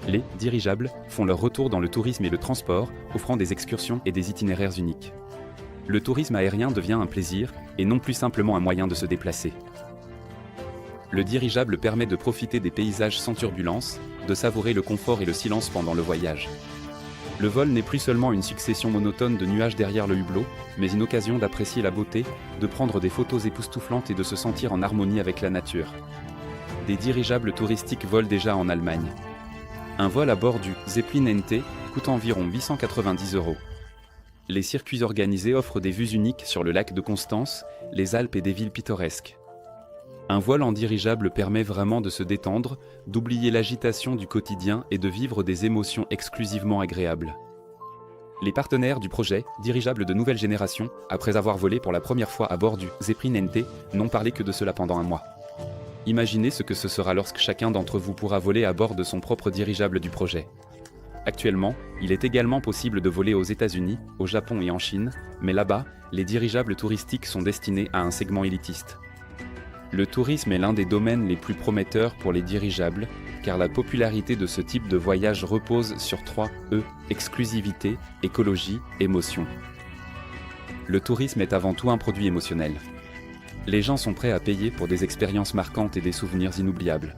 Les dirigeables font leur retour dans le tourisme et le transport, offrant des excursions et des itinéraires uniques. Le tourisme aérien devient un plaisir, et non plus simplement un moyen de se déplacer. Le dirigeable permet de profiter des paysages sans turbulence, de savourer le confort et le silence pendant le voyage. Le vol n'est plus seulement une succession monotone de nuages derrière le hublot, mais une occasion d'apprécier la beauté, de prendre des photos époustouflantes et de se sentir en harmonie avec la nature. Des dirigeables touristiques volent déjà en Allemagne. Un vol à bord du Zeppelin NT coûte environ 890 €. Les circuits organisés offrent des vues uniques sur le lac de Constance, les Alpes et des villes pittoresques. Un vol en dirigeable permet vraiment de se détendre, d'oublier l'agitation du quotidien et de vivre des émotions exclusivement agréables. Les partenaires du projet, dirigeable de nouvelle génération, après avoir volé pour la première fois à bord du Zeppelin NT, n'ont parlé que de cela pendant un mois. Imaginez ce que ce sera lorsque chacun d'entre vous pourra voler à bord de son propre dirigeable du projet. Actuellement, il est également possible de voler aux États-Unis, au Japon et en Chine, mais là-bas, les dirigeables touristiques sont destinés à un segment élitiste. Le tourisme est l'un des domaines les plus prometteurs pour les dirigeables, car la popularité de ce type de voyage repose sur 3 E, exclusivité, écologie, émotion. Le tourisme est avant tout un produit émotionnel. Les gens sont prêts à payer pour des expériences marquantes et des souvenirs inoubliables.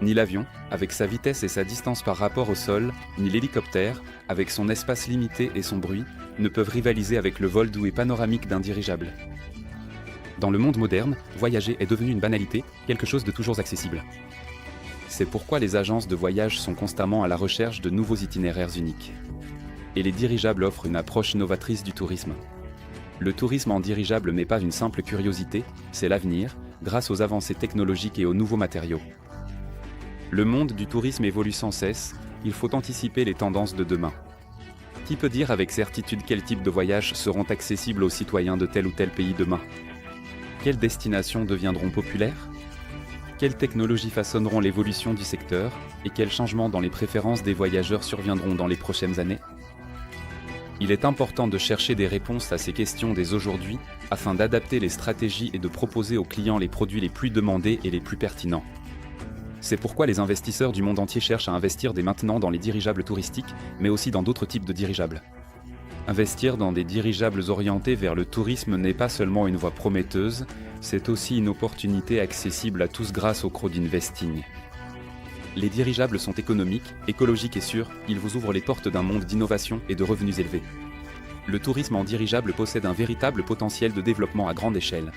Ni l'avion, avec sa vitesse et sa distance par rapport au sol, ni l'hélicoptère, avec son espace limité et son bruit, ne peuvent rivaliser avec le vol doux et panoramique d'un dirigeable. Dans le monde moderne, voyager est devenu une banalité, quelque chose de toujours accessible. C'est pourquoi les agences de voyage sont constamment à la recherche de nouveaux itinéraires uniques. Et les dirigeables offrent une approche novatrice du tourisme. Le tourisme en dirigeable n'est pas une simple curiosité, c'est l'avenir, grâce aux avancées technologiques et aux nouveaux matériaux. Le monde du tourisme évolue sans cesse, il faut anticiper les tendances de demain. Qui peut dire avec certitude quel type de voyages seront accessibles aux citoyens de tel ou tel pays demain ? Quelles destinations deviendront populaires ? Quelles technologies façonneront l'évolution du secteur et quels changements dans les préférences des voyageurs surviendront dans les prochaines années ? Il est important de chercher des réponses à ces questions dès aujourd'hui afin d'adapter les stratégies et de proposer aux clients les produits les plus demandés et les plus pertinents. C'est pourquoi les investisseurs du monde entier cherchent à investir dès maintenant dans les dirigeables touristiques, mais aussi dans d'autres types de dirigeables. Investir dans des dirigeables orientés vers le tourisme n'est pas seulement une voie prometteuse, c'est aussi une opportunité accessible à tous grâce au crowdinvesting. Les dirigeables sont économiques, écologiques et sûrs, ils vous ouvrent les portes d'un monde d'innovation et de revenus élevés. Le tourisme en dirigeable possède un véritable potentiel de développement à grande échelle.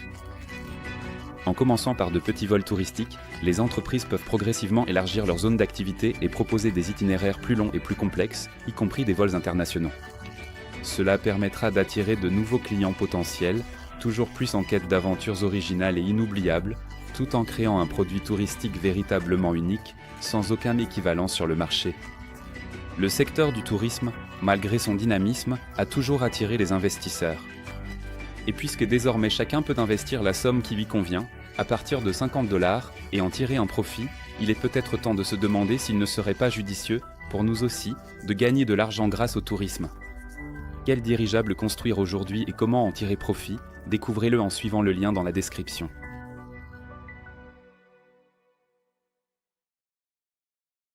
En commençant par de petits vols touristiques, les entreprises peuvent progressivement élargir leur zone d'activité et proposer des itinéraires plus longs et plus complexes, y compris des vols internationaux. Cela permettra d'attirer de nouveaux clients potentiels, toujours plus en quête d'aventures originales et inoubliables, tout en créant un produit touristique véritablement unique, sans aucun équivalent sur le marché. Le secteur du tourisme, malgré son dynamisme, a toujours attiré les investisseurs. Et puisque désormais chacun peut investir la somme qui lui convient, à partir de 50 $, et en tirer un profit, il est peut-être temps de se demander s'il ne serait pas judicieux, pour nous aussi, de gagner de l'argent grâce au tourisme. Quel dirigeable construire aujourd'hui et comment en tirer profit ? Découvrez-le en suivant le lien dans la description.